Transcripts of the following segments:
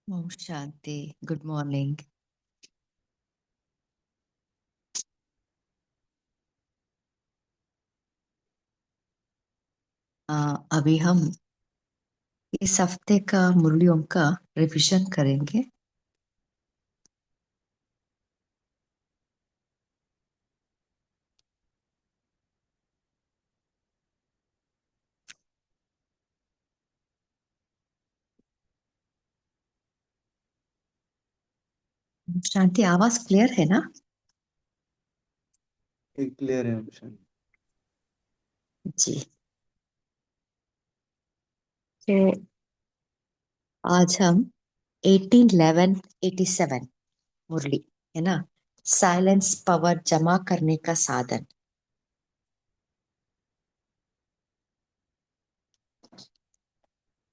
Om Shanti. Good morning. अभी हम इस हफ्ते का मुरलियों का रिवीजन करेंगे। शांति, आवाज क्लियर है ना? क्लियर है ऑप्शन। जी। तो आज हम 1811-87 मुरली है ना, साइलेंस पावर जमा करने का साधन।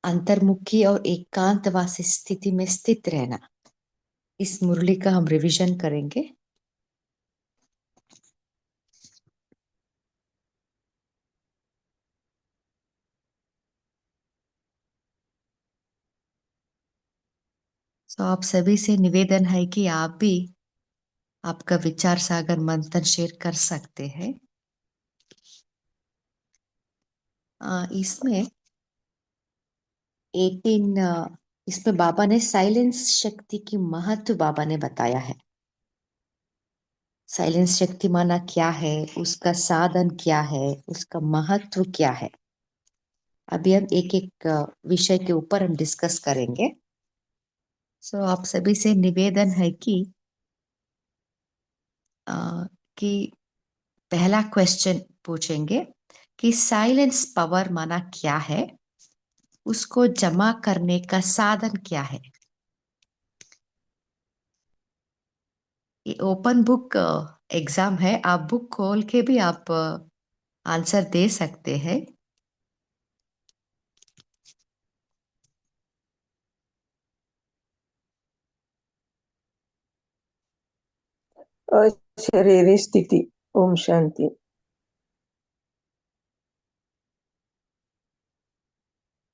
अंतर्मुखी और एकांतवासी स्थिति में स्थित रहना, इस मुरली का हम रिवीजन करेंगे। तो आप सभी से निवेदन है कि आप भी आपका विचार सागर मंथन शेयर कर सकते हैं। इसमें इसमें बाबा ने साइलेंस शक्ति की महत्व बाबा ने बताया है। साइलेंस शक्ति माना क्या है, उसका साधन क्या है, उसका महत्व क्या है। अभी हम एक एक विषय के ऊपर हम डिस्कस करेंगे। सो आप सभी से निवेदन है अ, कि पहला क्वेश्चन पूछेंगे कि साइलेंस पावर माना क्या है, उसको जमा करने का साधन क्या है। ये ओपन बुक एग्जाम है, आप बुक खोल के भी आप आंसर दे सकते हैं। अशरीरी स्थिति। ओम शांति।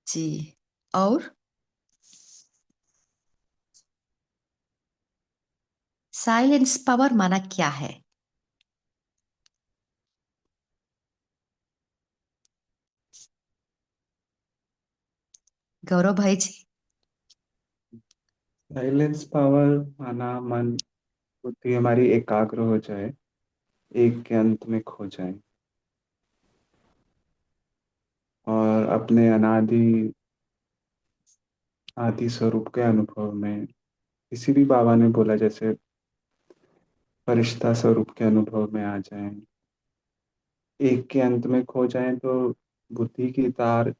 जी। और साइलेंस पावर माना क्या है? गौरव भाई जी। साइलेंस पावर माना मन बुद्धि हमारी एकाग्र हो जाए, एक के अंत में खो जाए, और अपने अनादि आदि स्वरूप के अनुभव में, किसी भी बाबा ने बोला जैसे फरिश्ता स्वरूप के अनुभव में आ जाएं, एक के अंत में खो जाएं, तो बुद्धि की तार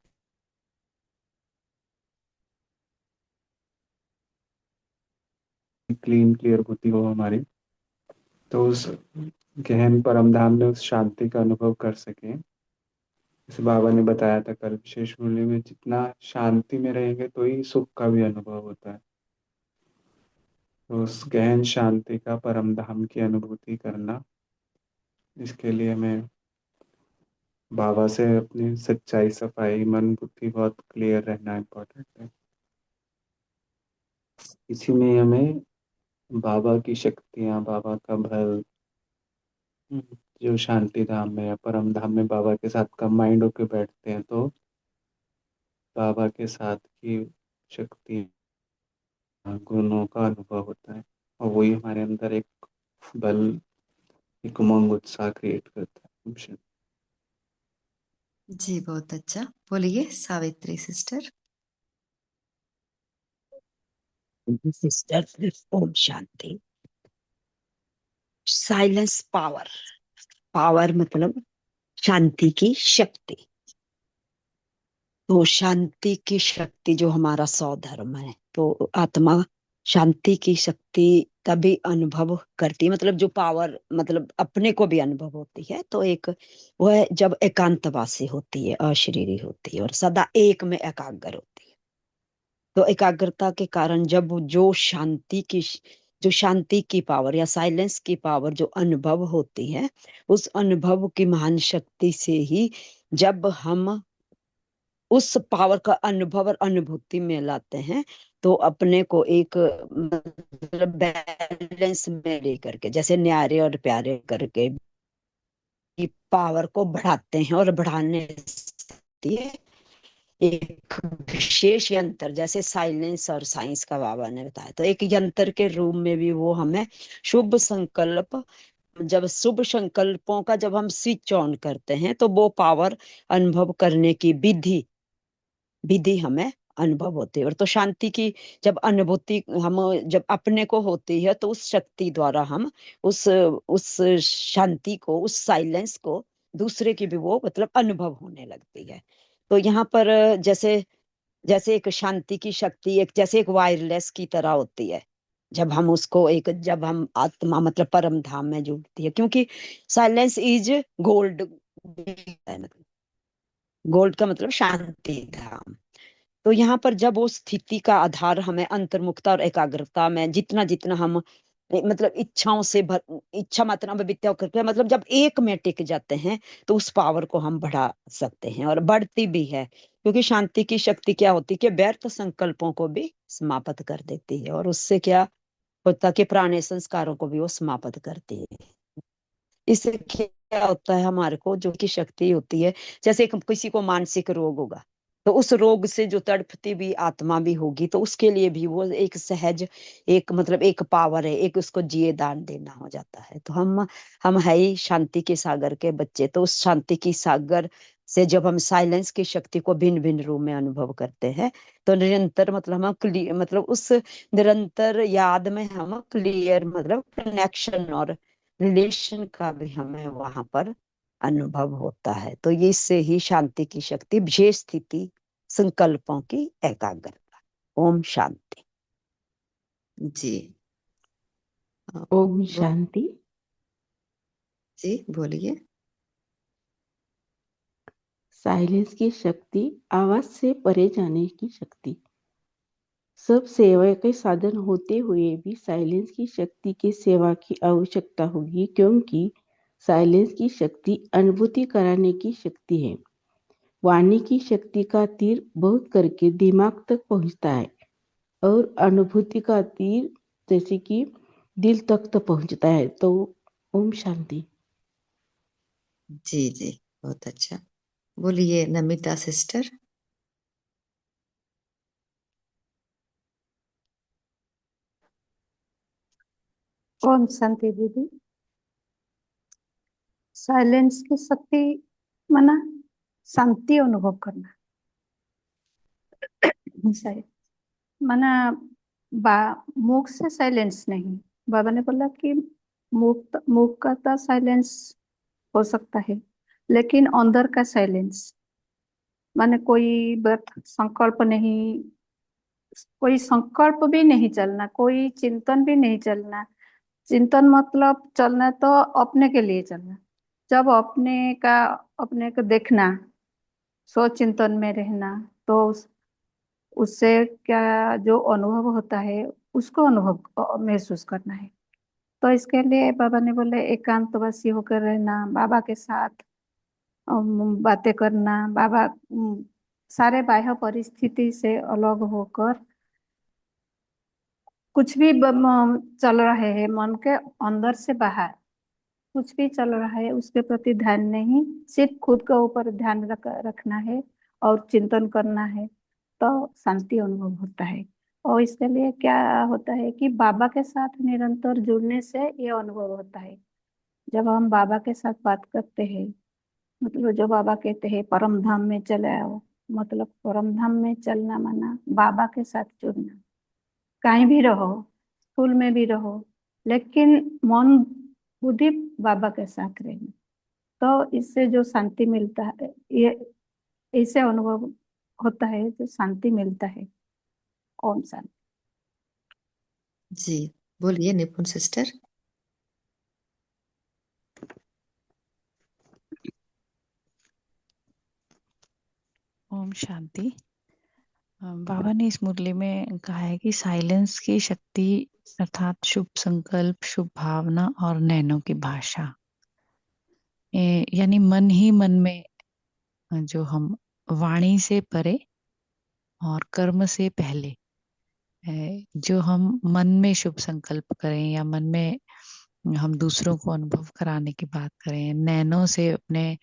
क्लीन क्लियर बुद्धि हो हमारी, तो उस गहन परम धाम में उस शांति का अनुभव कर सकें। जैसे बाबा ने बताया था कल विशेष मूल्य में, जितना शांति में रहेंगे तो ही सुख का भी अनुभव होता है। तो उस गहन शांति का परम धाम की अनुभूति करना, इसके लिए हमें बाबा से अपनी सच्चाई, सफाई, मन बुद्धि बहुत क्लियर रहना इम्पोर्टेंट है। इसी में हमें बाबा की शक्तियाँ, बाबा का बल, जो शांति धाम में या परम धाम में बाबा के साथ कंबाइंड होकर बैठते हैं, तो बाबा के साथ की शक्ति, गुणों का अनुभव होता है, और वही हमारे अंदर एक बल, एक उमंग, उत्साह क्रिएट करता है। जी बहुत अच्छा। बोलिए Savitri sister. Sister, Om Shanti. Silence power, power मतलब शांति की शक्ति। तो शांति की शक्ति जो हमारा स्वधर्म है, तो आत्मा शांति की शक्ति तभी अनुभव करती है, मतलब जो पावर मतलब अपने को भी अनुभव होती है, तो एक वो है जब एकांतवासी होती है, अशरीरी होती है और सदा एक में एकाग्र होती है। तो एकाग्रता के कारण जब जो शांति की पावर या साइलेंस की पावर जो अनुभव होती है, उस अनुभव की महान शक्ति से ही जब हम उस पावर का अनुभव और अनुभूति में लाते हैं, तो अपने को एक मतलब बैलेंस में लेकर के, जैसे न्यारे और प्यारे करके पावर को बढ़ाते हैं, और बढ़ाने से एक विशेष यंत्र, जैसे साइलेंस और साइंस का बाबा ने बताया, तो एक यंत्र के रूप में भी वो हमें शुभ संकल्प, जब शुभ संकल्पों का जब हम स्विच ऑन करते हैं, तो वो पावर अनुभव करने की विधि विधि हमें अनुभव होती है। और तो शांति की जब अनुभूति हम जब अपने को होती है, तो उस शक्ति द्वारा हम उस शांति को, उस साइलेंस को दूसरे की भी वो मतलब अनुभव होने लगती है। तो यहाँ पर जैसे जैसे एक शांति की शक्ति एक जैसे एक वायरलेस की तरह होती है, जब हम उसको एक जब हम आत्मा मतलब परम धाम में जुड़ती है, क्योंकि साइलेंस इज गोल्ड, मतलब गोल्ड का मतलब शांति धाम। तो यहाँ पर जब वो स्थिति का आधार हमें अंतर्मुखता और एकाग्रता में जितना जितना हम मतलब इच्छा मात्रा में विद्या करके मतलब जब एक में टिक जाते हैं, तो उस पावर को हम बढ़ा सकते हैं और बढ़ती भी है, क्योंकि शांति की शक्ति क्या होती है कि व्यर्थ संकल्पों को भी समाप्त कर देती है, और उससे क्या होता है कि पुराने संस्कारों को भी वो समाप्त करती है। इससे क्या होता है, हमारे को जो की शक्ति होती है, जैसे किसी को मानसिक रोग होगा, तो उस रोग से जो तड़पती भी आत्मा भी होगी, तो उसके लिए भी वो एक सहज एक मतलब एक पावर है, एक उसको जिए दान देना हो जाता है। तो हम है ही शांति के सागर के बच्चे, तो उस शांति की सागर से जब हम साइलेंस की शक्ति को भिन्न भिन्न रूप में अनुभव करते हैं, तो निरंतर मतलब हम क्लियर मतलब उस निरंतर याद में हम क्लियर मतलब कनेक्शन और रिलेशन का भी हमें वहां पर अनुभव होता है। तो ये इससे ही शांति की शक्ति, विशेष स्थिति, संकल्पों की एकाग्रता। ओम शांति। जी। ओम वो शांति। जी बोलिए। साइलेंस की शक्ति, आवाज से परे जाने की शक्ति। सब सेवा के साधन होते हुए भी साइलेंस की शक्ति की सेवा की आवश्यकता होगी, क्योंकि साइलेंस की शक्ति अनुभूति कराने की शक्ति है। वाणी की शक्ति का तीर बहुत करके दिमाग तक पहुंचता है, और अनुभूति का तीर जैसे कि दिल तक तो पहुंचता है। तो ओम शांति। जी जी बहुत अच्छा। बोलिए नमिता सिस्टर। ओम शांति दीदी। साइलेंस की शक्ति माना शांति अनुभव करना। सही माना मुख से साइलेंस नहीं। बाबा ने बोला कि मुख का तो साइलेंस हो सकता है, लेकिन अंदर का साइलेंस माने कोई संकल्प नहीं, कोई संकल्प भी नहीं चलना, कोई चिंतन भी नहीं चलना। चिंतन मतलब चलना तो अपने के लिए चलना। जब अपने को देखना, सोच चिंतन में रहना, तो उससे क्या जो अनुभव होता है उसको महसूस करना है। तो इसके लिए बाबा ने बोले एकांतवासी होकर रहना, बाबा के साथ बातें करना, सारे बाह्य परिस्थिति से अलग होकर कुछ भी चल रहे हैं मन के अंदर से बाहर, कुछ भी चल रहा है उसके प्रति ध्यान नहीं, सिर्फ खुद के ऊपर ध्यान रखना है और चिंतन करना है, तो शांति अनुभव होता है। और इसके लिए क्या होता है कि बाबा के साथ निरंतर जुड़ने से ये अनुभव होता है। जब हम बाबा के साथ बात करते हैं, मतलब जो बाबा कहते हैं परम धाम में चले आओ, मतलब परम धाम में चलना माना बाबा के साथ जुड़ना। कहीं भी रहो, स्कूल में भी रहो, लेकिन मन बुद्धि बाबा के साथ रहना, तो इससे जो शांति मिलता है, ये ऐसे अनुभव होता है जो शांति मिलता है। ओम शांति। जी बोलिए निपुण सिस्टर। ओम शांति। बाबा ने इस मुरली में कहा है कि साइलेंस की शक्ति अर्थात शुभ संकल्प, शुभ भावना और नैनों की भाषा, यानी मन ही मन में जो हम वाणी से परे और कर्म से पहले जो हम मन में शुभ संकल्प करें या मन में हम दूसरों को अनुभव कराने की बात करें, नैनों से अपने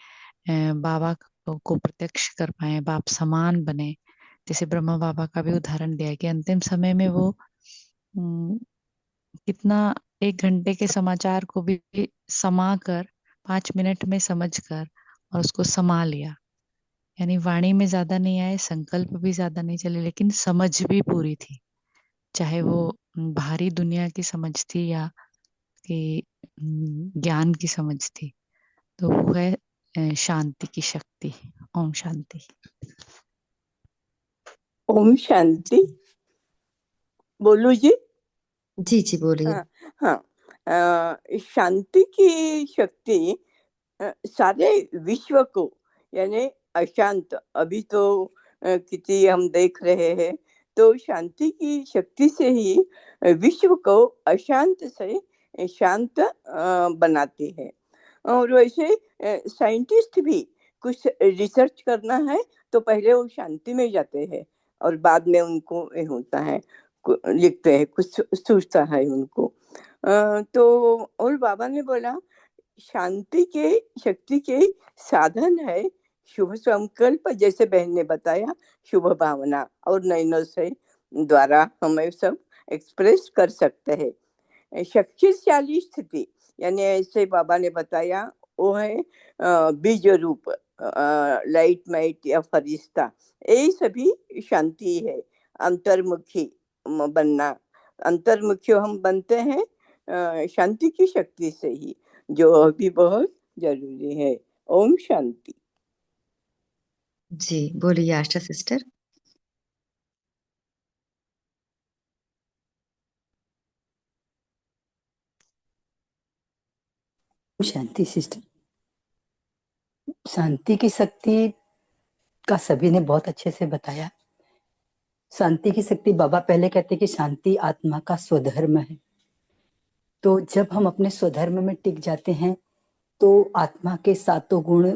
बाबा को प्रत्यक्ष कर पाए, बाप समान बने। जैसे ब्रह्मा बाबा का भी उदाहरण दिया कि अंतिम समय में वो कितना 1 घंटे के समाचार को भी समा कर 5 मिनट में समझ कर और उसको समा लिया। यानी वाणी में ज्यादा नहीं आए, संकल्प भी ज्यादा नहीं चले, लेकिन समझ भी पूरी थी, चाहे वो बाहरी दुनिया की समझ थी या कि ज्ञान की समझ थी। तो वो है शांति की शक्ति। ओम शांति। ओम शांति। बोलू जी? जी बोलिए। हाँ, शांति की शक्ति सारे विश्व को, यानी अशांत, अभी तो कितनी हम देख रहे हैं, तो शांति की शक्ति से ही विश्व को अशांत से शांत बनाती है। और वैसे साइंटिस्ट भी कुछ रिसर्च करना है तो पहले वो शांति में जाते हैं और बाद में उनको होता है, लिखते हैं, कुछ सोचता है उनको। तो और बाबा ने बोला शांति के शक्ति के साधन है शुभ संकल्प, जैसे बहन ने बताया, शुभ भावना और नैनों से द्वारा हमें सब एक्सप्रेस कर सकते हैं। शक्तिशाली स्थिति यानी ऐसे बाबा ने बताया वो है बीज रूप, लाइट माइट या फरिश्ता, ये सभी शांति है। अंतर्मुखी बनना, अंतर्मुखी हम बनते हैं शांति की शक्ति से ही, जो भी बहुत जरूरी है। ओम शांति। जी बोलिए आशा सिस्टर। शांति सिस्टर। शांति की शक्ति का सभी ने बहुत अच्छे से बताया। शांति की शक्ति, बाबा पहले कहते कि शांति आत्मा का स्वधर्म है। तो जब हम अपने स्वधर्म में टिक जाते हैं तो आत्मा के सातों गुण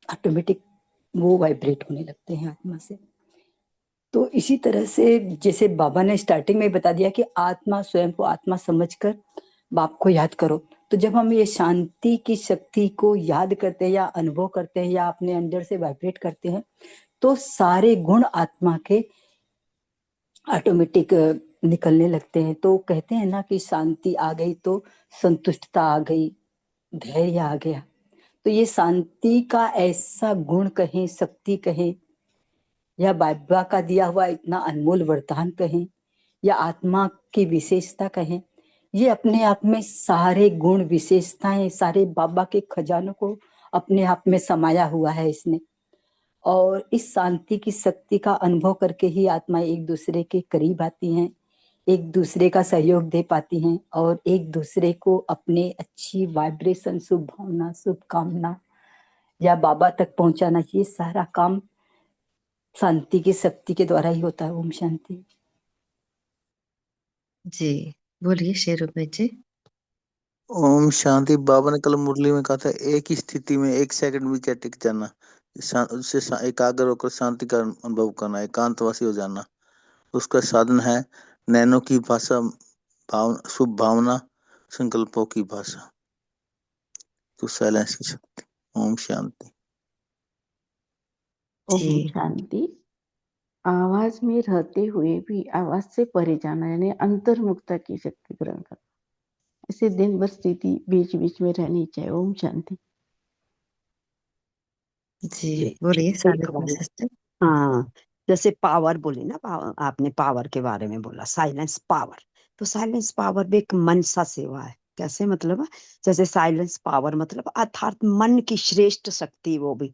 ऑटोमेटिक वो वाइब्रेट होने लगते हैं आत्मा से। तो इसी तरह से जैसे बाबा ने स्टार्टिंग में बता दिया कि आत्मा स्वयं को आत्मा समझकर बाप को याद करो, तो जब हम ये शांति की शक्ति को याद करते हैं या अनुभव करते हैं या अपने अंदर से वाइब्रेट करते हैं, तो सारे गुण आत्मा के ऑटोमेटिक निकलने लगते हैं। तो कहते हैं ना कि शांति आ गई तो संतुष्टता आ गई, धैर्य आ गया। तो ये शांति का ऐसा गुण कहें, शक्ति कहें, या बाबा का दिया हुआ इतना अनमोल वरदान कहें, या आत्मा की विशेषता कहें, ये अपने आप में सारे गुण विशेषताएं, सारे बाबा के खजानों को अपने आप में समाया हुआ है इसने। और इस शांति की शक्ति का अनुभव करके ही आत्मा एक दूसरे के करीब आती हैं, एक दूसरे का सहयोग दे पाती हैं, और एक दूसरे को अपने अच्छी वाइब्रेशन, शुभ भावना, शुभकामना या बाबा तक पहुंचाना, ये सारा काम शांति की शक्ति के द्वारा ही होता है। ओम शांति। जी बोलिए शेरुपे जी। ओम शांति। बाबा ने कल मुरली में कहा था, एक ही स्थिति में 1 सेकंड भी क्या टिक जाना, उससे एकाग्र होकर शांति का अनुभव करना, एकांतवासी हो जाना। उसका साधन है नैनो की भाषा, शुभ भावना, संकल्पों की भाषा, तो साइलेंस की शक्ति। ओम शांति। ओम जी शांति। आवाज में रहते हुए भी आवाज से परे जाना, यानी अंतर्मुखता की शक्ति ग्रहण करना। ऐसे दिन भर स्थिति बीच बीच में रहनी चाहिए। ओम शांति। जी बोलिए एक सावित्री बार सिस्टर। हाँ, जैसे पावर बोले ना, आपने पावर के बारे में बोला, साइलेंस पावर। तो साइलेंस पावर भी एक मनसा सेवा है। कैसे मतलब? जैसे साइलेंस पावर मतलब अर्थात मन की श्रेष्ठ शक्ति, वो भी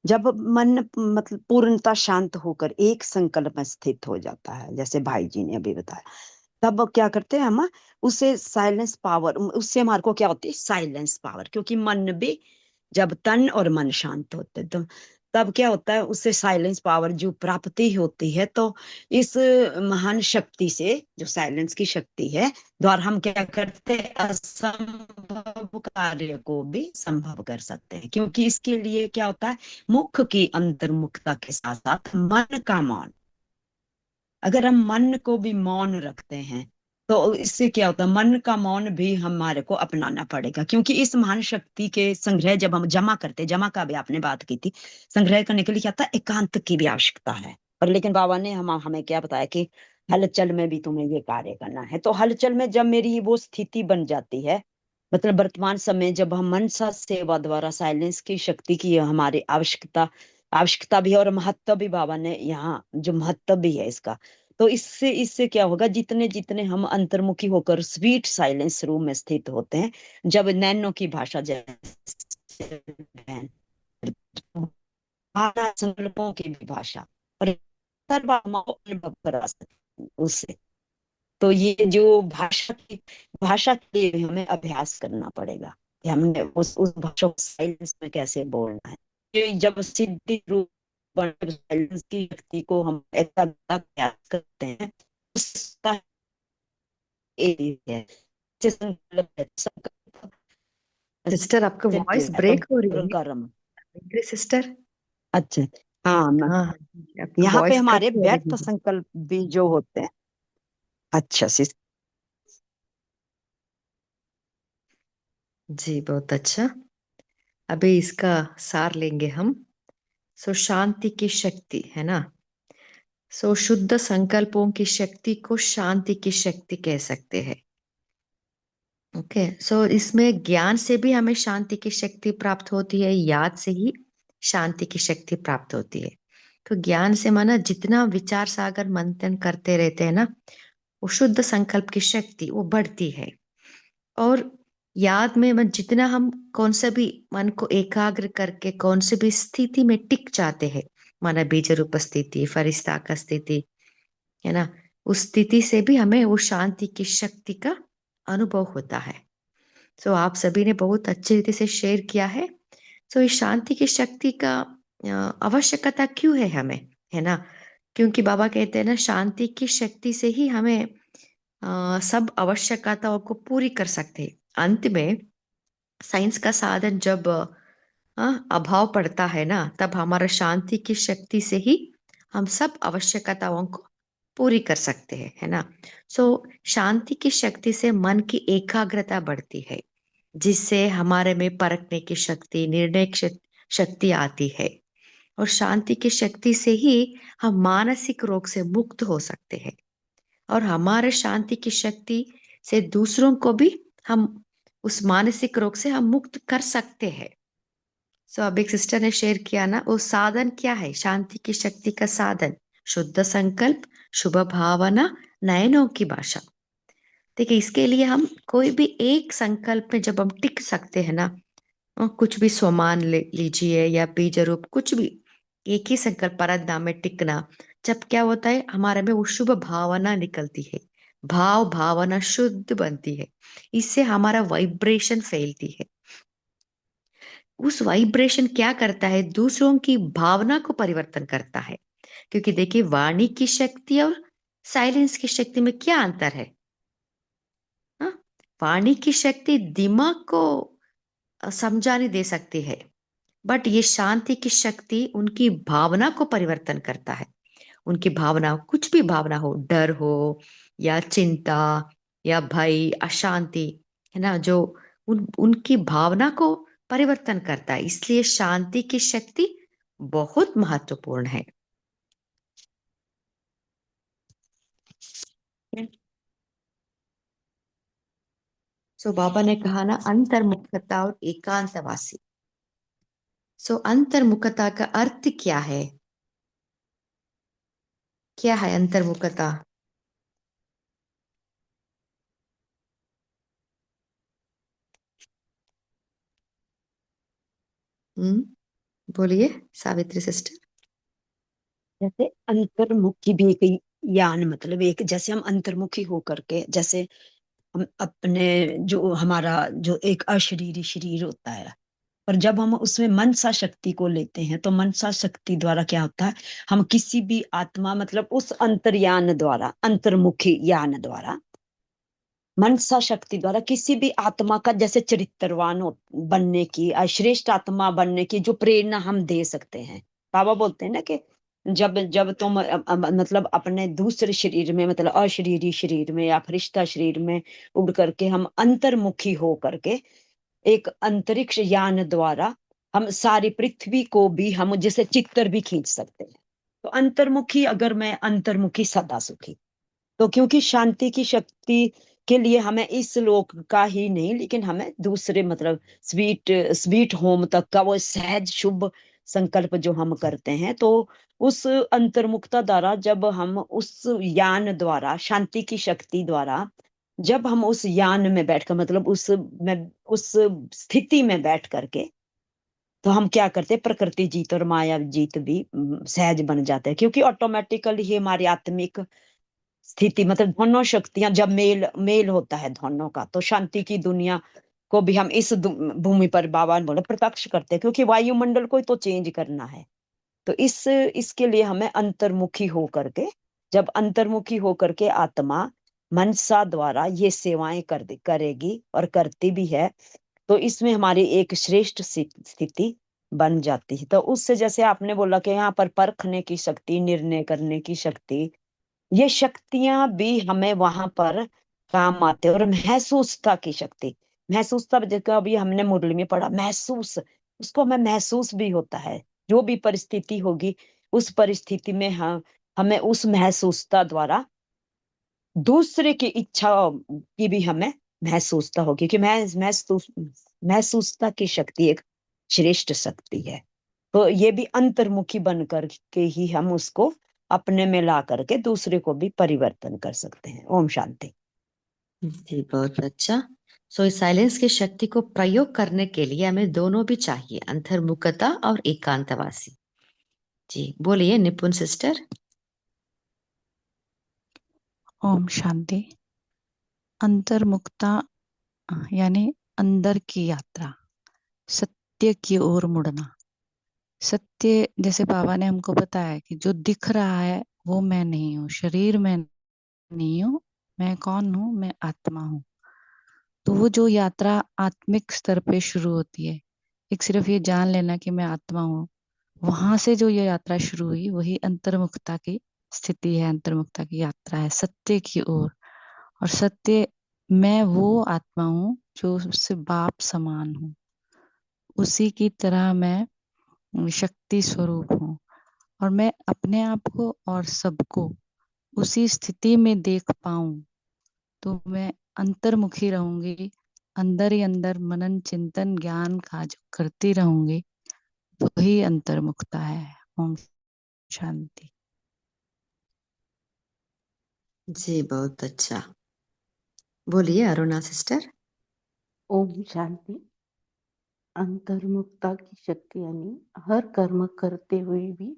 जब मन मतलब पूर्णता शांत होकर एक संकल्प में स्थित हो जाता है, जैसे भाई जी ने अभी बताया, तब क्या करते हैं हम? उसे साइलेंस पावर, उससे हमारे को क्या होती है? Silence power. क्योंकि मन भी, जब तन और मन शांत होते तो तब क्या होता है? उससे साइलेंस पावर जो प्राप्ति होती है। तो इस महान शक्ति से, जो साइलेंस की शक्ति है, द्वारा हम क्या करते हैं? असंभव कार्य को भी संभव कर सकते हैं। क्योंकि इसके लिए क्या होता है? मुख की अंतर्मुखता के साथ साथ मन का मौन। अगर हम मन को भी मौन रखते हैं तो इससे क्या होता है? मन का मौन भी हमारे को अपनाना पड़ेगा। क्योंकि इस महान शक्ति के संग्रह जब हम जमा करते, जमा का भी आपने बात की थी, संग्रह करने के लिए क्या होता है? एकांत की भी आवश्यकता है। और लेकिन बाबा ने हमें क्या बताया कि हलचल में भी तुम्हें ये कार्य करना है। तो हलचल में जब मेरी वो स्थिति बन जाती है, मतलब वर्तमान समय जब हम मनसा सेवा द्वारा साइलेंस की शक्ति की हमारी आवश्यकता भी है, और महत्व भी बाबा ने यहाँ जो महत्व भी है इसका, तो इससे इससे क्या होगा? जितने जितने हम अंतर्मुखी होकर स्वीट साइलेंस रूम में स्थित होते हैं, जब नैनो की भाषा जैसे बहन, भावना, संकल्पों की भी भाषा, और अनुभव करा सकते हैं उससे। तो ये जो भाषा के लिए भी हमें अभ्यास करना पड़ेगा कि हमने उस भाषा को साइलेंस में कैसे बोलना है। ये जब सिद्धि रूप साइलेंस की शक्ति को हम एकाग्रता प्रयास करते हैं, उसका एक है जैसे संकल्प सिस्टर आपका से वॉइस तो ब्रेक हो रही है कर्म। सावित्री सिस्टर। अच्छा, हाँ, हाँ आपका यहाँ पे वॉइस कट हमारे हो रही व्यर्थ है। संकल्प भी जो होते हैं। अच्छा जी बहुत अच्छा। अभी इसका सार लेंगे हम। सो शांति की शक्ति है ना। सो शुद्ध संकल्पों की शक्ति को शांति की शक्ति कह सकते हैं। ओके सो इसमें ज्ञान से भी हमें शांति की शक्ति प्राप्त होती है, याद से ही शांति की शक्ति प्राप्त होती है। तो ज्ञान से माना जितना विचार सागर मंथन करते रहते हैं ना, वो शुद्ध संकल्प की शक्ति वो बढ़ती है। और याद में जितना हम कौन सा भी मन को एकाग्र करके कौन से भी स्थिति में टिक जाते हैं, माना बीज रूप स्थिति, फरिश्ता का स्थिति है ना, उस स्थिति से भी हमें वो शांति की शक्ति का अनुभव होता है। सो आप सभी ने बहुत अच्छी रीति से शेयर किया है। सो इस शांति की शक्ति का आवश्यकता क्यों है हमें, है ना? क्योंकि बाबा कहते हैं ना, शांति की शक्ति से ही हमें सब आवश्यकताओं को पूरी कर सकते हैं। अंत में साइंस का साधन जब अभाव पड़ता है ना, तब हमारा शांति की शक्ति से ही हम सब आवश्यकताओं को पूरी कर सकते हैं, है ना? सो शांति की शक्ति से मन की एकाग्रता बढ़ती है, जिससे हमारे में परखने की शक्ति, निर्णय शक्ति आती है। और शांति की शक्ति से ही हम मानसिक रोग से मुक्त हो सकते हैं। और हमारे शांति की शक्ति से दूसरों को भी हम उस मानसिक रोग से हम मुक्त कर सकते हैं। सो अब एक सिस्टर ने शेयर किया ना, वो साधन क्या है? शांति की शक्ति का साधन शुद्ध संकल्प, शुभ भावना, नयनों की भाषा। देखिए, इसके लिए हम कोई भी एक संकल्प में जब हम टिक सकते हैं ना, कुछ भी स्वमान लीजिए या बीज रूप, कुछ भी एक ही संकल्प परतधाम में टिकना, जब क्या होता है हमारे में वो शुभ भावना निकलती है, भाव भावना शुद्ध बनती है, इससे हमारा वाइब्रेशन फैलती है। उस वाइब्रेशन क्या करता है? दूसरों की भावना को परिवर्तन करता है। क्योंकि देखिए, वाणी की शक्ति और साइलेंस की शक्ति में क्या अंतर है? हाँ, वाणी की शक्ति दिमाग को समझाने दे सकती है, बट ये शांति की शक्ति उनकी भावना को परिवर्तन करता है। उनकी भावना, कुछ भी भावना हो, डर हो या चिंता या भय, अशांति, है ना, जो उनकी भावना को परिवर्तन करता है। इसलिए शांति की शक्ति बहुत महत्वपूर्ण है। सो बाबा ने कहा ना, अंतर्मुखता और एकांतवासी। सो अंतर्मुखता का अर्थ क्या है? क्या है अंतर्मुखता? बोलिए सावित्री सिस्टर। जैसे अंतर्मुखी भी एक ज्ञान, मतलब एक, जैसे हम अंतर्मुखी होकर के, जैसे हम अपने जो हमारा जो एक अशरीरी शरीर होता है, और जब हम उसमें मनसा शक्ति को लेते हैं तो मनसा शक्ति द्वारा क्या होता है, हम किसी भी आत्मा, मतलब उस अंतर्यान द्वारा, अंतर्मुखी ज्ञान द्वारा, मनसा शक्ति द्वारा किसी भी आत्मा का जैसे चरित्रवान बनने की, श्रेष्ठ आत्मा बनने की जो प्रेरणा हम दे सकते हैं। बाबा बोलते हैं ना कि जब जब तुम मतलब अपने दूसरे शरीर में, मतलब अशरीरी शरीर में या फरिश्ता शरीर में उड़ करके हम अंतर्मुखी हो करके एक अंतरिक्ष यान द्वारा हम सारी पृथ्वी को भी हम जैसे चित्र भी खींच सकते हैं। तो अंतर्मुखी, अगर मैं अंतर्मुखी सदा सुखी, तो क्योंकि शांति की शक्ति के लिए हमें इस लोक का ही नहीं, लेकिन हमें दूसरे, मतलब स्वीट स्वीट होम तक का वो सहज शुभ संकल्प जो हम करते हैं, तो उस अंतर्मुखता द्वारा जब हम उस यान द्वारा, शांति की शक्ति द्वारा जब हम उस यान में बैठकर, मतलब उस स्थिति में बैठ करके, तो हम क्या करते हैं, प्रकृति जीत और माया जीत भी सहज बन जाते हैं। क्योंकि ऑटोमेटिकली ही हमारी आत्मिक स्थिति, मतलब दोनों शक्तियां जब मेल मेल होता है दोनों का, तो शांति की दुनिया को भी हम इस भूमि पर, बाबा ने बोला, प्रत्यक्ष करते हैं। क्योंकि वायुमंडल को तो चेंज करना है, तो इसके लिए हमें अंतर्मुखी होकर के, जब अंतर्मुखी होकर के आत्मा मनसा द्वारा ये सेवाएं करेगी और करती भी है, तो इसमें हमारी एक श्रेष्ठ स्थिति बन जाती है। तो उससे, जैसे आपने बोला कि यहाँ पर परखने की शक्ति, निर्णय करने की शक्ति, ये शक्तियां भी हमें वहां पर काम आते हैं। और महसूसता की शक्ति, महसूसता जगह अभी हमने मुरली में पढ़ा, महसूस, उसको हमें महसूस भी होता है। जो भी परिस्थिति होगी, उस परिस्थिति में हमें उस महसूसता द्वारा दूसरे की इच्छा की भी हमें महसूसता होगी, कि महसूसता की शक्ति एक श्रेष्ठ शक्ति है। तो ये भी अंतर्मुखी बन करके ही हम उसको अपने में ला करके दूसरे को भी परिवर्तन कर सकते हैं। ओम शांति जी, बहुत अच्छा। सो इस साइलेंस की शक्ति को प्रयोग करने के लिए हमें दोनों भी चाहिए, अंतर्मुखता और एकांतवासी। जी, बोलिए निपुण सिस्टर। ओम शांति। अंतर्मुखता यानी अंदर की यात्रा, सत्य की ओर मुड़ना। सत्य, जैसे बाबा ने हमको बताया कि जो दिख रहा है वो मैं नहीं हूँ, शरीर में नहीं हूँ, मैं कौन हूँ, मैं आत्मा हूँ। तो वो जो यात्रा आत्मिक स्तर पे शुरू होती है, एक सिर्फ ये जान लेना कि मैं आत्मा हूँ, वहां से जो ये यात्रा शुरू हुई वही अंतर्मुखता की स्थिति है, अंतर्मुखता की यात्रा है सत्य की ओर। और सत्य, मैं वो आत्मा हूँ जो उससे बाप समान हूँ, उसी की तरह मैं शक्ति स्वरूप हूँ। और मैं अपने आप को और सबको उसी स्थिति में देख पाऊं तो मैं अंतर्मुखी रहूंगी, अंदर ही अंदर मनन चिंतन ज्ञान का जो करती रहूंगी, वही अंतर्मुखता है। ओम शांति। जी बहुत अच्छा। बोलिए अरुणा सिस्टर। ओम शांति। अंतर्मुखता की शक्ति यानी हर कर्म करते हुए भी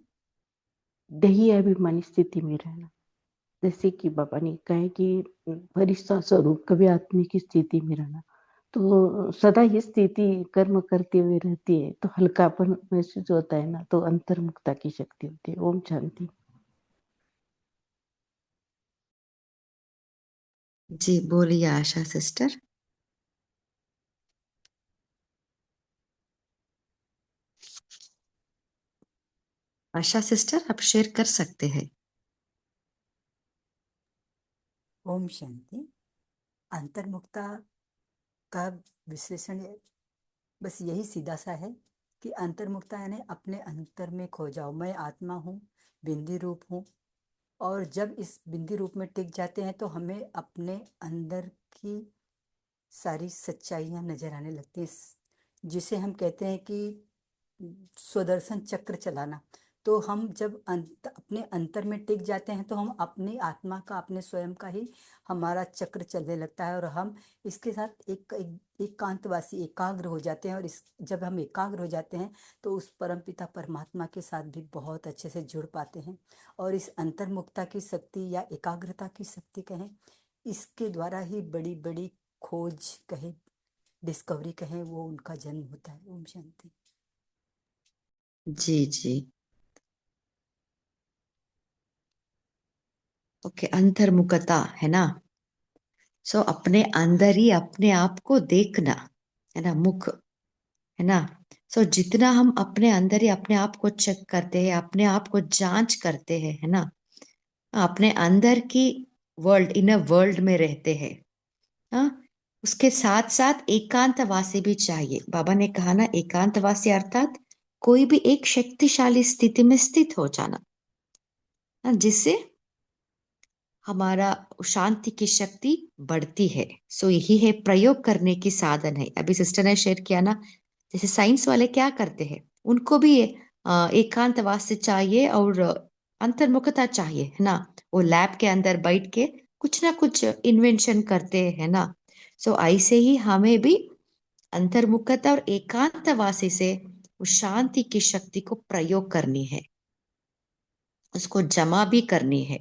दही अभिमानी स्थिति में रहना। जैसे कि बाबा ने कहा है कि फरिश्ता स्वरूप कभी आत्मिक की स्थिति में रहना, तो सदा ये स्थिति कर्म करते हुए रहती है तो हल्कापन महसूस होता है ना, तो अंतर्मुखता की शक्ति होती है। ओम शांति। जी बोलिए आशा सिस्टर। आशा सिस्टर आप शेयर कर सकते हैं। ओम शांति। अंतर्मुखता का विश्लेषण बस यही सीधा सा है कि अंतर्मुखता यानी अपने अंतर में खो जाओ। मैं आत्मा हूँ, बिंदी रूप हूँ, और जब इस बिंदी रूप में टिक जाते हैं तो हमें अपने अंदर की सारी सच्चाइयाँ नजर आने लगती हैं, जिसे हम कहते हैं कि स्वदर्शन चक्र चलाना। तो हम जब अपने अंतर में टिक जाते हैं तो हम अपनी आत्मा का, अपने स्वयं का ही हमारा चक्र चलने लगता है, और हम इसके साथ एकांतवासी एकाग्र हो जाते हैं। और जब हम एकाग्र हो जाते हैं तो उस परमपिता परमात्मा के साथ भी बहुत अच्छे से जुड़ पाते हैं। और इस अंतर्मुखता की शक्ति या एकाग्रता की शक्ति कहें, इसके द्वारा ही बड़ी बड़ी खोज कहे, डिस्कवरी कहें, वो उनका जन्म होता है। ओम शांति। जी जी ओके। अंतर्मुखता है ना, सो अपने अंदर ही अपने आप को देखना है ना, मुख है ना। सो जितना हम अपने अंदर ही अपने आप को चेक करते हैं, अपने आप को जांच करते हैं, है ना, अपने अंदर की वर्ल्ड, इनर वर्ल्ड में रहते हैं। हाँ, उसके साथ साथ एकांतवासी भी चाहिए। बाबा ने कहा ना, एकांतवासी अर्थात कोई भी एक शक्तिशाली स्थिति में स्थित हो जाना, जिससे हमारा शांति की शक्ति बढ़ती है। सो यही है, प्रयोग करने की साधन है। अभी सिस्टर ने शेयर किया ना, जैसे साइंस वाले क्या करते हैं, उनको भी एकांतवास चाहिए और अंतर्मुखता चाहिए, है ना। वो लैब के अंदर बैठ के कुछ ना कुछ इन्वेंशन करते हैं ना। सो ऐसे ही हमें भी अंतर्मुखता और एकांतवासी से उस शांति की शक्ति को प्रयोग करनी है, उसको जमा भी करनी है।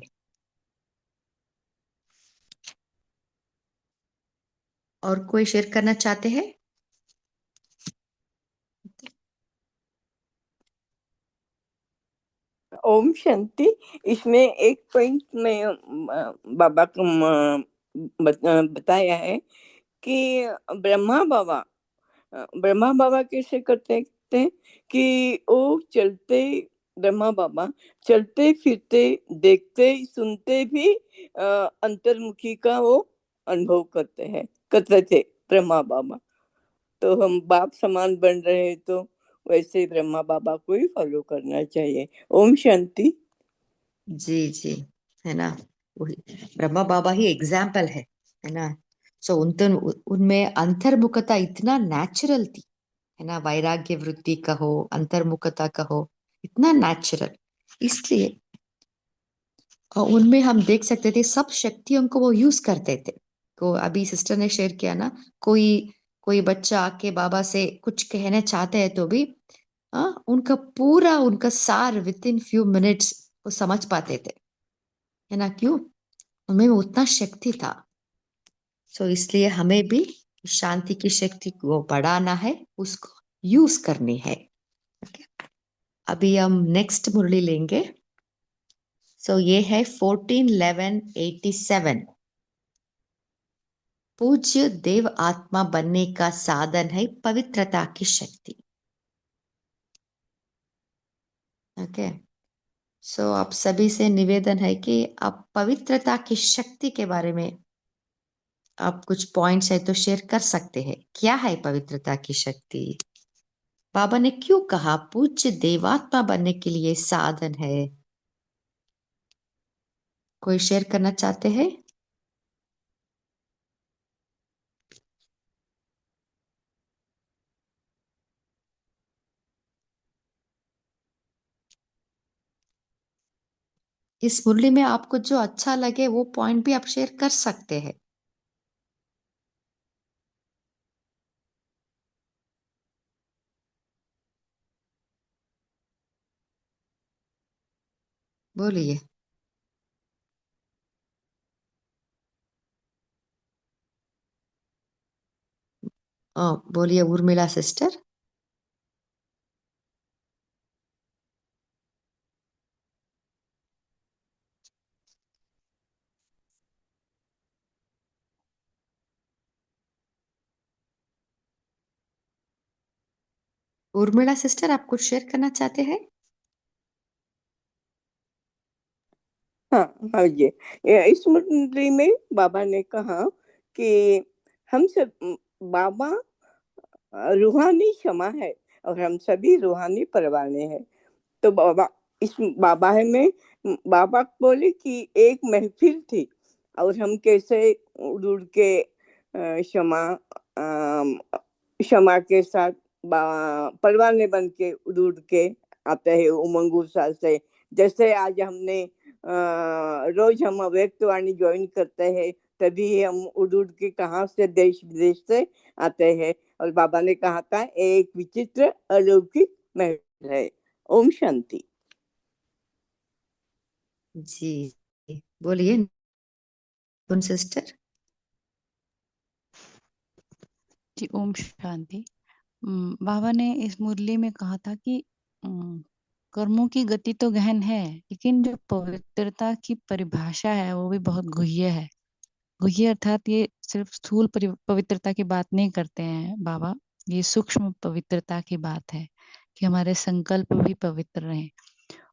और कोई शेयर करना चाहते हैं? ओम शांति। इसमें एक पॉइंट में बाबा को बताया है कि ब्रह्मा बाबा कैसे करते थे कि वो चलते, ब्रह्मा बाबा चलते फिरते देखते सुनते भी अंतर्मुखी का वो अनुभव करते थे ब्रह्मा बाबा। तो हम बाप समान बन रहे हैं तो वैसे ब्रह्मा बाबा को ही फॉलो करना चाहिए। ओम शांति। जी जी, है ना, वही ब्रह्मा बाबा ही एग्जाम्पल है ना। सो उनमें अंतर्मुखता इतना नेचुरल थी, है ना। वैराग्य वृत्ति कहो, अंतर्मुखता कहो, इतना नेचुरल। इसलिए उनमें हम देख सकते थे सब शक्तियों को वो यूज करते थे। को अभी सिस्टर ने शेयर किया ना, कोई कोई बच्चा आके बाबा से कुछ कहना चाहते हैं तो भी उनका पूरा उनका सार विद इन फ्यू मिनट्स वो समझ पाते थे, है ना। क्यों? उनमें उतना शक्ति था। सो इसलिए हमें भी शांति की शक्ति को बढ़ाना है, उसको यूज करनी है। ओके, अभी हम नेक्स्ट मुरली लेंगे। सो ये है 141187। पूज्य देव आत्मा बनने का साधन है पवित्रता की शक्ति। ओके, सो आप सभी से निवेदन है कि आप पवित्रता की शक्ति के बारे में आप कुछ पॉइंट्स है तो शेयर कर सकते हैं। क्या है पवित्रता की शक्ति? बाबा ने क्यों कहा पूज्य देवात्मा बनने के लिए साधन है? कोई शेयर करना चाहते हैं? इस मुरली में आपको जो अच्छा लगे वो पॉइंट भी आप शेयर कर सकते हैं। बोलिए। बोलिए उर्मिला सिस्टर। उर्मिला सिस्टर, आप कुछ शेयर करना चाहते हैं? हाँ हाँ जी, इस मुरली में बाबा ने कहा कि हम सब बाबा रूहानी क्षमा है और हम सभी रूहानी परवाने हैं। तो बाबा इस बाबा है में बाबा बोले कि एक महफिल थी और हम कैसे उड़ उड़ के क्षमा क्षमा के साथ परवाने बन के उड़ उड़ के आते हैं उमंग उत्साह से। जैसे आज हमने रोज हम अव्यक्तवाणी ज्वाइन करते हैं, तभी हम उड़ उड़ के कहाँ से देश विदेश से आते हैं। और बाबा ने कहा था एक विचित्र अलौकिक महफिल है। ओम शांति। जी बोलिए उन सिस्टर। जी ओम शांति। बाबा ने इस मुरली में कहा था कि कर्मों की गति तो गहन है, लेकिन जो पवित्रता की परिभाषा है वो भी बहुत गुह्य है। गुह्य अर्थात ये सिर्फ स्थूल पवित्रता की बात नहीं करते हैं बाबा, ये सूक्ष्म पवित्रता की बात है कि हमारे संकल्प भी पवित्र रहें।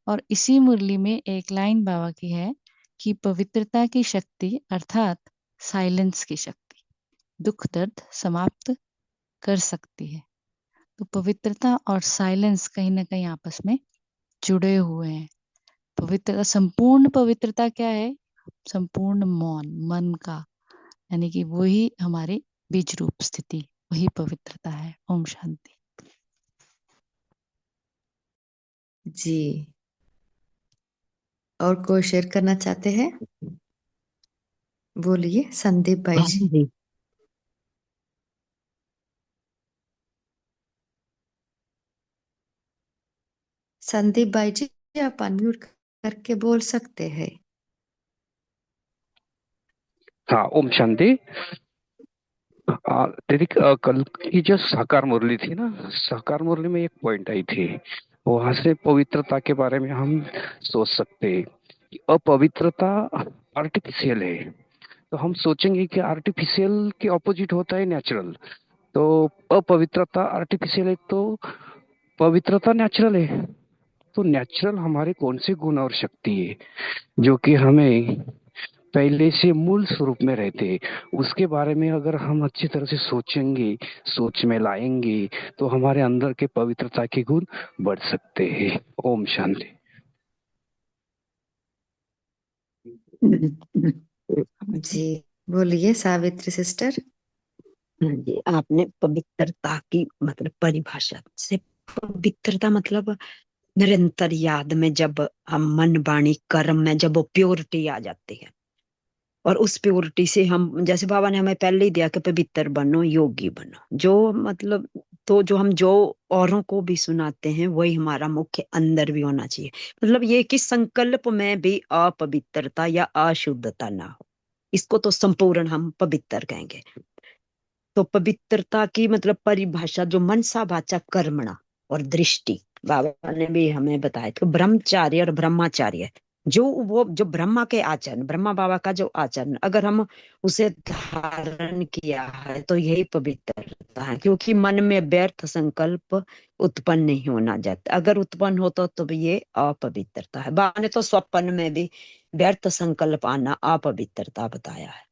और इसी मुरली में एक लाइन बाबा की है कि पवित्रता की शक्ति अर्थात साइलेंस की शक्ति दुख दर्द समाप्त कर सकती है। तो पवित्रता और साइलेंस कहीं ना कहीं आपस में जुड़े हुए हैं। पवित्रता, संपूर्ण पवित्रता क्या है? संपूर्ण मौन, मन का, यानी कि वही हमारी बीज रूप स्थिति, वही पवित्रता है। ओम शांति। जी, और कोई शेयर करना चाहते हैं? बोलिए संदीप भाई जी। जी संदीप भाई जी, आप अनम्यूट करके बोल सकते हैं। हाँ, ओम शांति। दीदी, कल की जो साकार मुरली थी ना, साकार मुरली में एक पॉइंट आई थी, वहां से पवित्रता के बारे में हम सोच सकते हैं कि अपवित्रता आर्टिफिशियल है। तो हम सोचेंगे कि आर्टिफिशियल के ऑपोजिट होता है नेचुरल। तो अपवित्रता आर्टिफिशियल है, तो पवित्रता नेचुरल है। तो नेचुरल हमारे कौन से गुण और शक्ति है जो कि हमें पहले से मूल स्वरूप में रहते, उसके बारे में अगर हम अच्छी तरह से सोचेंगे, सोच में लाएंगे, तो हमारे अंदर के पवित्रता के गुण बढ़ सकते हैं। ओम शांति। जी बोलिए सावित्री सिस्टर। जी, आपने पवित्रता की मतलब परिभाषा से, पवित्रता मतलब निरंतर याद में, जब हम मन वाणी कर्म में जब वो प्योरिटी आ जाती है, और उस प्योरिटी से हम, जैसे बाबा ने हमें पहले ही दिया कि पवित्र बनो, योगी बनो, जो मतलब, तो जो हम जो औरों को भी सुनाते हैं वही हमारा मुख्य अंदर भी होना चाहिए। मतलब ये कि संकल्प में भी अपवित्रता या अशुद्धता ना हो, इसको तो संपूर्ण हम पवित्र कहेंगे। तो पवित्रता की मतलब परिभाषा जो मनसा वाचा कर्मणा और दृष्टि, बाबा ने भी हमें बताया तो ब्रह्मचार्य और ब्रह्माचार्य, जो वो जो ब्रह्मा के आचरण, ब्रह्मा बाबा का जो आचरण, अगर हम उसे धारण किया है तो यही पवित्रता है। क्योंकि मन में व्यर्थ संकल्प उत्पन्न नहीं होना जाता, अगर उत्पन्न होता तो भी ये अपवित्रता है। बाबा ने तो स्वप्न में भी व्यर्थ संकल्प आना अपवित्रता बताया है,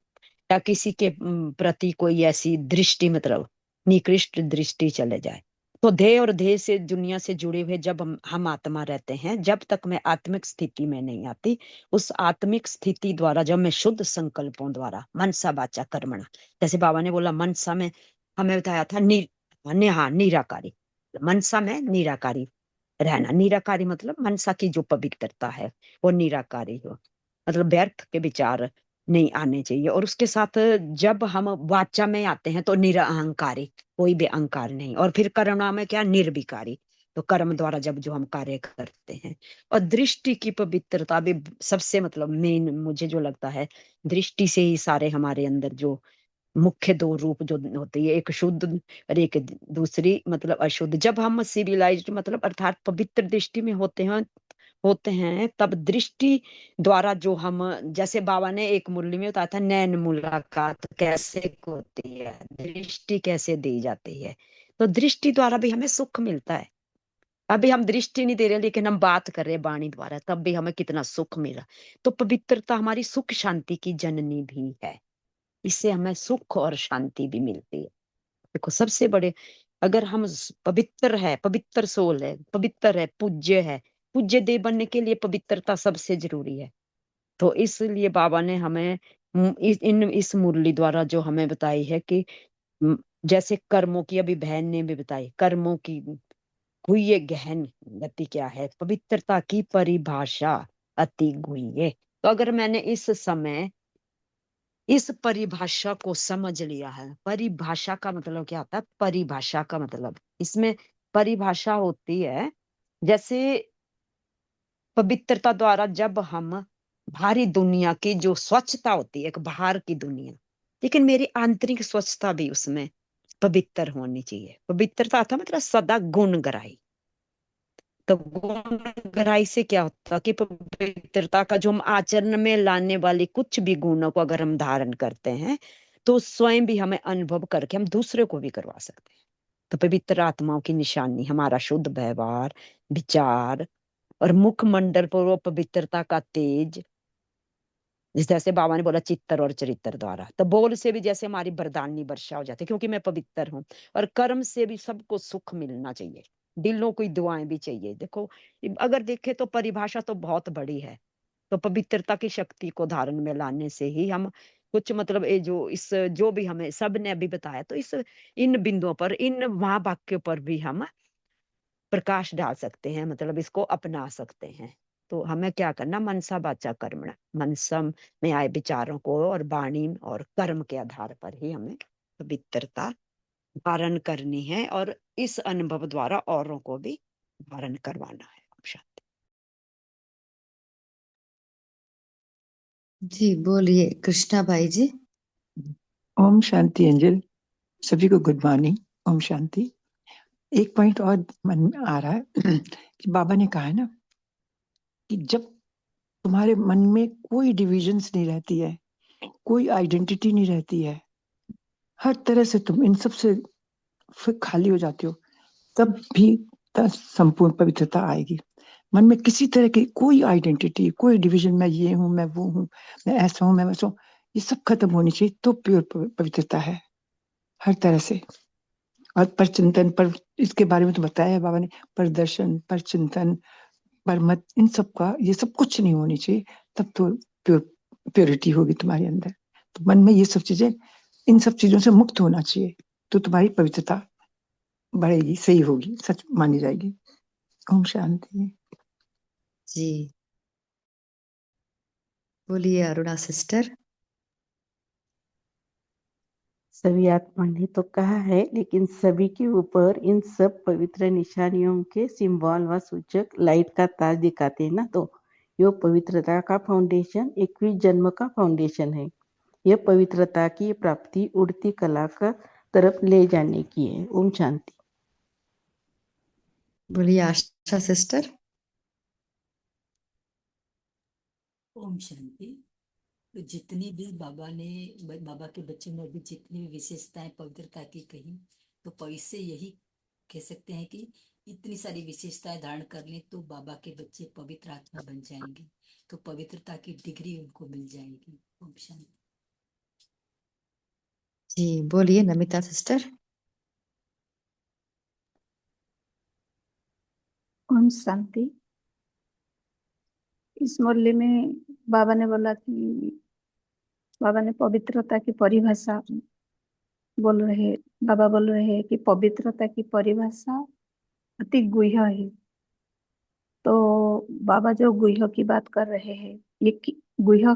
या किसी के प्रति कोई ऐसी दृष्टि मतलब निकृष्ट दृष्टि चले जाए तो देह और देह से दुनिया से जुड़े हुए जब हम आत्मा रहते हैं, जब तक मैं आत्मिक स्थिति में नहीं आती, उस आत्मिक स्थिति द्वारा जब मैं शुद्ध संकल्पों द्वारा मनसा वाचा कर्मणा, जैसे बाबा ने बोला मनसा में हमें बताया था निराकारी, मनसा में निराकारी रहना। निराकारी मतलब मनसा की जो पवित्रता है वो निराकारी हो, मतलब व्यर्थ के विचार नहीं आने चाहिए। और उसके साथ जब हम वाचा में आते हैं तो निरअहंकारी, कोई भी अहंकार नहीं। और फिर कर्म में क्या, निर्विकारी, तो कर्म द्वारा जब जो हम कार्य करते हैं। और दृष्टि की पवित्रता भी सबसे मतलब मेन मुझे जो लगता है, दृष्टि से ही सारे हमारे अंदर जो मुख्य दो रूप जो होती है, एक शुद्ध और एक दूसरी मतलब अशुद्ध। जब हम सिविलाइज्ड मतलब अर्थात पवित्र दृष्टि में होते हैं तब दृष्टि द्वारा जो हम, जैसे बाबा ने एक मुरली में बताया था, नैन मुलाकात कैसे होती है, दृष्टि कैसे दी जाती है। तो दृष्टि द्वारा भी हमें सुख मिलता है। अभी हम दृष्टि नहीं दे रहे लेकिन हम बात कर रहे हैं वाणी द्वारा, तब भी हमें कितना सुख मिला। तो पवित्रता हमारी सुख शांति की जननी भी है, इससे हमें सुख और शांति भी मिलती है। देखो सबसे बड़े, अगर हम पवित्र है, पवित्र सोल है, पवित्र है, पूज्य देव बनने के लिए पवित्रता सबसे जरूरी है। तो इसलिए बाबा ने हमें इस मुरली द्वारा जो हमें बताई है कि जैसे कर्मों की, अभी बहन ने भी बताई, कर्मों की हुई ये गहन गति क्या है, पवित्रता की परिभाषा अति गुह्य। तो अगर मैंने इस समय इस परिभाषा को समझ लिया है, परिभाषा का मतलब क्या होता है, परिभाषा का मतलब इसमें परिभाषा होती है, जैसे पवित्रता द्वारा जब हम बाहरी दुनिया की जो स्वच्छता होती है, एक बाहर की दुनिया, लेकिन मेरी आंतरिक स्वच्छता भी उसमें पवित्र होनी चाहिए। पवित्रता था मतलब सदा गुण गराई। तो गुण गहराई से क्या होता कि पवित्रता का जो हम आचरण में लाने वाले कुछ भी गुणों को अगर हम धारण करते हैं तो स्वयं भी हमें अनुभव करके हम दूसरे को भी करवा सकते हैं। तो पवित्र आत्माओं की निशानी हमारा शुद्ध व्यवहार, विचार और मुखमंडल पर वो पवित्रता का तेज, जिस जैसे बाबा ने बोला चित्तर और चरित्र द्वारा, तो बोल से भी जैसे हमारी वरदानी वर्षा हो जाती है क्योंकि मैं पवित्र हूँ। और कर्म से भी सबको सुख मिलना चाहिए, दिलों की दुआएं भी चाहिए। देखो अगर देखे तो परिभाषा तो बहुत बड़ी है। तो पवित्रता की शक्ति को धारण में लाने से ही हम कुछ मतलब ये जो इस जो भी हमें सब ने अभी बताया, तो इस इन बिंदुओं पर, इन महावाक्यों पर भी हम प्रकाश डाल सकते हैं, मतलब इसको अपना सकते हैं। तो हमें क्या करना, मनसा वाचा कर्मणा, मनसा में आए विचारों को और वाणी और कर्म के आधार पर ही हमें पवित्रता धारण करनी है और इस अनुभव द्वारा औरों को भी धारण करवाना है। शांति। जी बोलिए कृष्णा भाई जी। ओम शांति एंजल, सभी को गुड मॉर्निंग, ओम शांति। एक पॉइंट और मन में आ रहा है कि बाबा ने कहा है ना कि जब तुम्हारे मन में कोई डिविजन्स नहीं रहती है, कोई आइडेंटिटी नहीं रहती है, हर तरह से तुम इन सब से फिर खाली हो जाते हो, तब भी संपूर्ण पवित्रता आएगी। मन में किसी तरह की कोई आइडेंटिटी, कोई डिवीजन, मैं ये हूँ, मैं वो हूँ, मैं ऐसा हूँ, मैं वैसा हूँ, ये सब खत्म होनी चाहिए, तो प्योर पवित्रता है हर तरह से। और पर चिंतन पर, इसके बारे में तो बताया है बाबा ने, पर दर्शन, पर चिंतन, पर मत, इन सब का ये सब कुछ नहीं होनी चाहिए, तब तो प्योरिटी होगी तुम्हारे अंदर। तो मन में ये सब चीजें, इन सब चीजों से मुक्त होना चाहिए, तो तुम्हारी पवित्रता बढ़ेगी, सही होगी, सच मानी जाएगी। ओम शांति। जी बोलिए अरुणा सिस्टर। सभी आत्मा ने तो कहा है, लेकिन सभी के ऊपर इन सब पवित्र निशानियों के सिंबल व सूचक लाइट का ताज दिखाते हैं ना, तो यह पवित्रता का फाउंडेशन 21 जन्म का फाउंडेशन है। यह पवित्रता की प्राप्ति उड़ती कला का तरफ ले जाने की है। ओम शांति। बोलिए आशा सिस्टर। ओम शांति। तो जितनी भी बाबा के बच्चों में भी जितनी भी विशेषताएं पवित्रता की कही, तो इससे यही कह सकते हैं कि इतनी सारी विशेषताएं धारण कर लें तो बाबा के बच्चे पवित्र आत्मा बन जाएंगे, तो पवित्रता की डिग्री उनको मिल जाएगी। ओम शांति। जी बोलिए नमिता सिस्टर। ओम शांति। इस मुरली में बाबा ने बोला कि बाबा ने पवित्रता की परिभाषा बोल रहे, बाबा बोल रहे हैं कि पवित्रता की परिभाषा अति गुह्य है। तो बाबा जो गुह्य की बात कर रहे हैं, गुह्य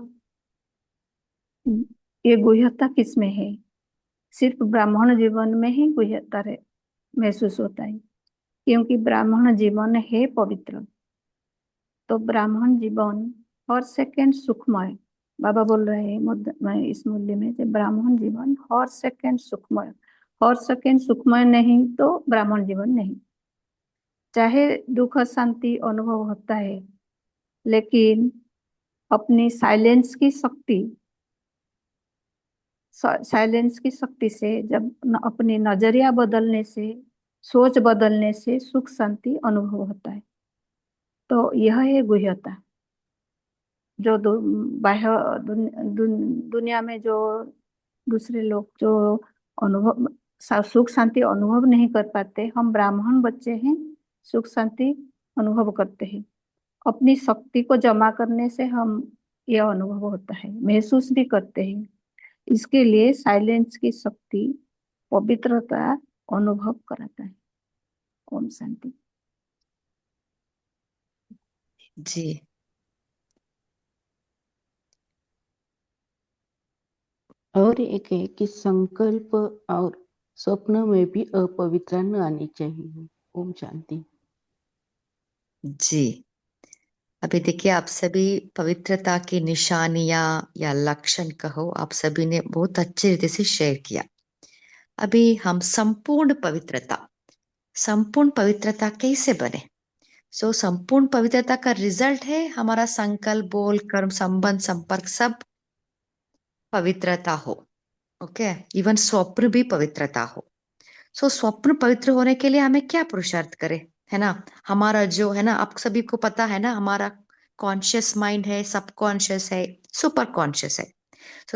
ये गुह्यता किसमें है? सिर्फ ब्राह्मण जीवन में ही गुह्यता महसूस होता है, क्योंकि ब्राह्मण जीवन है पवित्र। तो ब्राह्मण जीवन हर सेकंड सुखमय, बाबा बोल रहे हैं इस मूल्य में कि ब्राह्मण जीवन हर सेकंड सुखमय, हर सेकंड सुखमय नहीं तो ब्राह्मण जीवन नहीं। चाहे दुख शांति अनुभव होता है, लेकिन अपनी साइलेंस की शक्ति से जब अपनी नजरिया बदलने से, सोच बदलने से सुख शांति अनुभव होता है। तो यह है गुह्यता। जो बाह्य दुनिया में जो दूसरे लोग जो अनुभव सुख शांति अनुभव नहीं कर पाते, हम ब्राह्मण बच्चे हैं, सुख शांति अनुभव करते हैं। अपनी शक्ति को जमा करने से हम यह अनुभव होता है, महसूस भी करते हैं। इसके लिए साइलेंस की शक्ति पवित्रता अनुभव कराता है। ओम शांति। जी, और एक है कि संकल्प और स्वप्न में भी अपवित्रता न आनी चाहिए। ओम शांति। जी। अभी देखिए, आप सभी पवित्रता की निशानियां या लक्षण कहो, आप सभी ने बहुत अच्छे रीति से शेयर किया। अभी हम संपूर्ण पवित्रता कैसे बने? संपूर्ण पवित्रता का रिजल्ट है हमारा संकल्प, बोल, कर्म, संबंध, संपर्क सब पवित्रता हो। ओके, इवन स्वप्न भी पवित्रता हो। स्वप्न पवित्र होने के लिए हमें क्या पुरुषार्थ करें, है ना? हमारा जो है ना, आप सभी को पता है ना, हमारा कॉन्शियस माइंड है, सब कॉन्शियस है, सुपर कॉन्शियस है।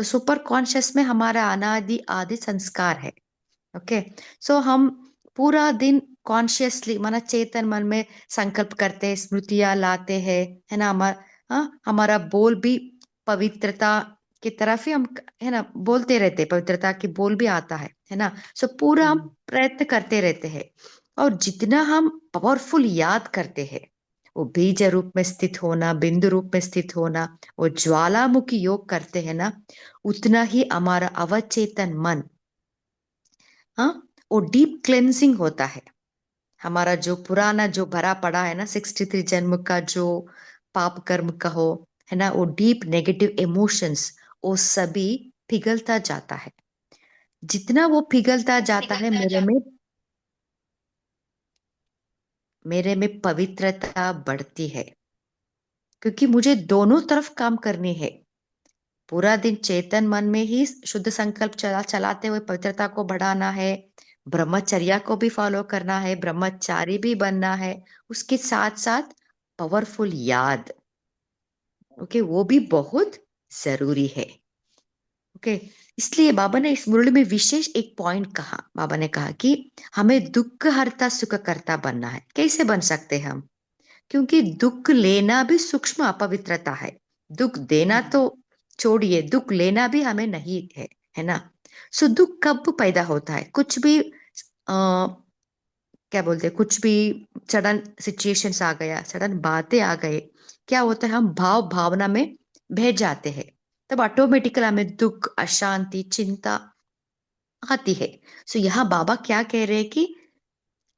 सुपर कॉन्शियस में हमारा अनादि आदि संस्कार है। ओके, हम पूरा दिन कॉन्शियसली माना चेतन मन में संकल्प करते हैं, स्मृतियां लाते हैं, है ना? हमारा बोल भी पवित्रता की तरफ ही हम, है ना, बोलते रहते हैं, पवित्रता की बोल भी आता है ना? पूरा हम प्रयत्न करते रहते हैं। और जितना हम पावरफुल याद करते हैं, वो बीज रूप में स्थित होना, बिंदु रूप में स्थित होना, वो ज्वालामुखी योग करते हैं ना, उतना ही हमारा अवचेतन मन, हाँ, वो डीप क्लेंजिंग होता है। हमारा जो पुराना जो भरा पड़ा है ना, 63 जन्म का जो पाप कर्म कहो, है ना, वो डीप नेगेटिव इमोशंस, वो सभी पिघलता जाता है। जितना वो पिघलता जाता है, मेरे में पवित्रता बढ़ती है, क्योंकि मुझे दोनों तरफ काम करनी है। पूरा दिन चेतन मन में ही शुद्ध संकल्प चलाते हुए पवित्रता को बढ़ाना है, ब्रह्मचर्या को भी फॉलो करना है, ब्रह्मचारी भी बनना है, उसके साथ साथ पावरफुल याद, ओके, वो भी बहुत जरूरी है। ओके, इसलिए बाबा ने इस मुरली में विशेष एक पॉइंट कहा। बाबा ने कहा कि हमें दुख हरता सुख करता बनना है। कैसे बन सकते हैं हम? क्योंकि दुख लेना भी सूक्ष्म अपवित्रता है। दुख देना तो छोड़िए, दुख लेना भी हमें नहीं है ना? दुख कब पैदा होता है? कुछ भी क्या बोलते हैं, कुछ भी सडन सिचुएशंस आ गया, सडन बातें आ गए, क्या होता है, हम भावना में बह जाते हैं, तब ऑटोमेटिकली हमें दुख, अशांति, चिंता आती है। यहाँ बाबा क्या कह रहे हैं कि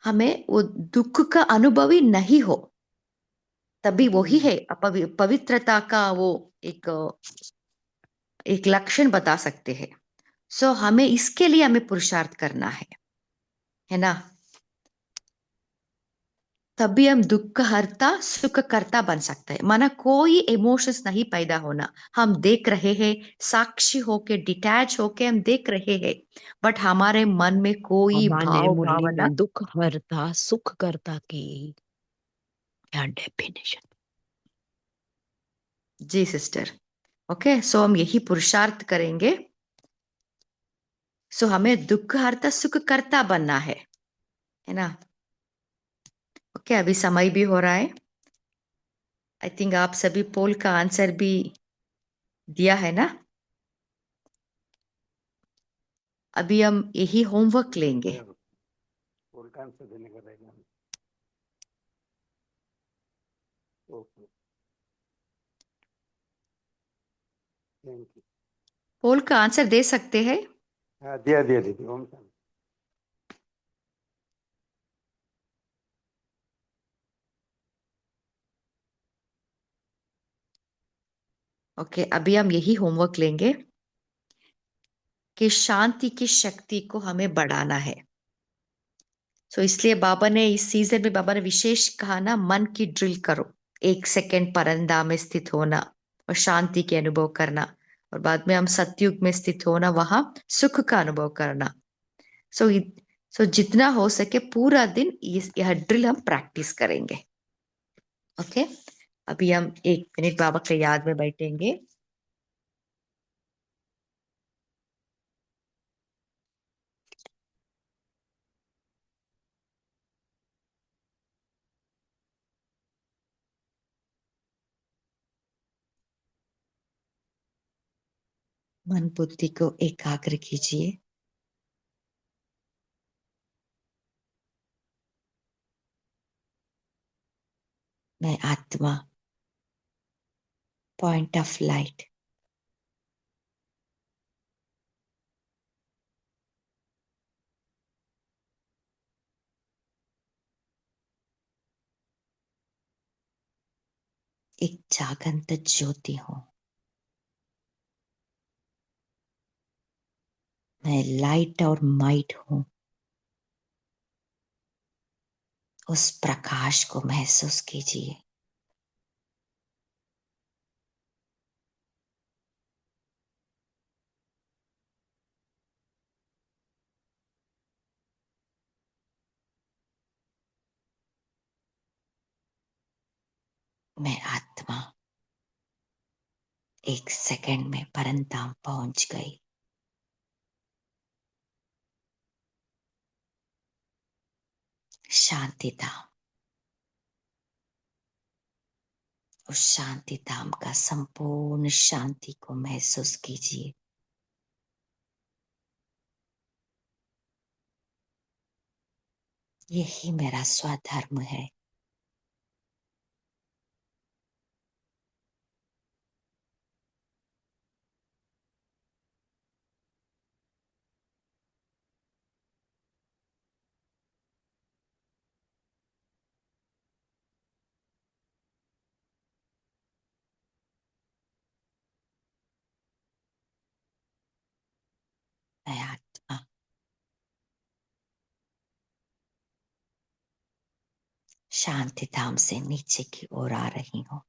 हमें वो दुख का अनुभव ही नहीं हो, तभी वही है पवित्रता का वो एक लक्षण बता सकते हैं। हमें इसके लिए हमें पुरुषार्थ करना है ना? तभी हम दुख हरता सुख करता बन सकते हैं। माना कोई इमोशंस नहीं पैदा होना, हम देख रहे हैं, साक्षी होके, डिटैच होके हम देख रहे हैं, बट हमारे मन में कोई माने भाव मुरली भावना। में दुख हरता सुख करता की क्या डेफिनेशन? जी सिस्टर, ओके, हम यही पुरुषार्थ करेंगे। हमें दुख हरता सुख करता बनना है ना? ओके, अभी समय भी हो रहा है। आई थिंक आप सभी पोल का आंसर भी दिया है ना। अभी हम यही होमवर्क लेंगे। पोल का आंसर दे सकते हैं। दिया दिया दीदी। ओम शांति। ओके, अभी हम यही होमवर्क लेंगे कि शांति की शक्ति को हमें बढ़ाना है। सो इसलिए बाबा ने इस सीजन में बाबा ने विशेष कहा ना, मन की ड्रिल करो, 1 सेकंड परंदा में स्थित होना और शांति के अनुभव करना, और बाद में हम सतयुग में स्थित होना, वहां सुख का अनुभव करना। सो जितना हो सके पूरा दिन यह ड्रिल हम प्रैक्टिस करेंगे। ओके, अभी हम 1 मिनट बाबा के याद में बैठेंगे। मन बुद्धि को एकाग्र कीजिए। मैं आत्मा, पॉइंट ऑफ लाइट, एक जागंत ज्योति हूं। मैं लाइट और माइट हूं। उस प्रकाश को महसूस कीजिए। मैं आत्मा 1 सेकंड में परंताम पहुंच गई। शांति धाम, उस शांति धाम का संपूर्ण शांति को महसूस कीजिए। यही मेरा स्वधर्म है। मैं आत्मा शांति धाम से नीचे की ओर आ रही हूं।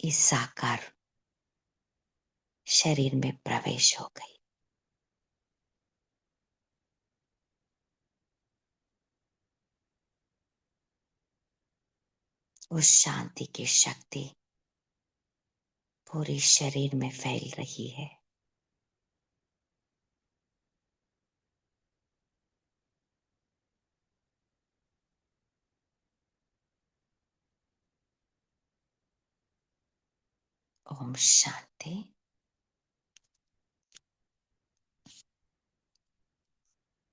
इस साकार शरीर में प्रवेश हो गई। उस शांति की शक्ति पूरे शरीर में फैल रही है। ओम शांति।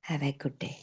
Have a good day.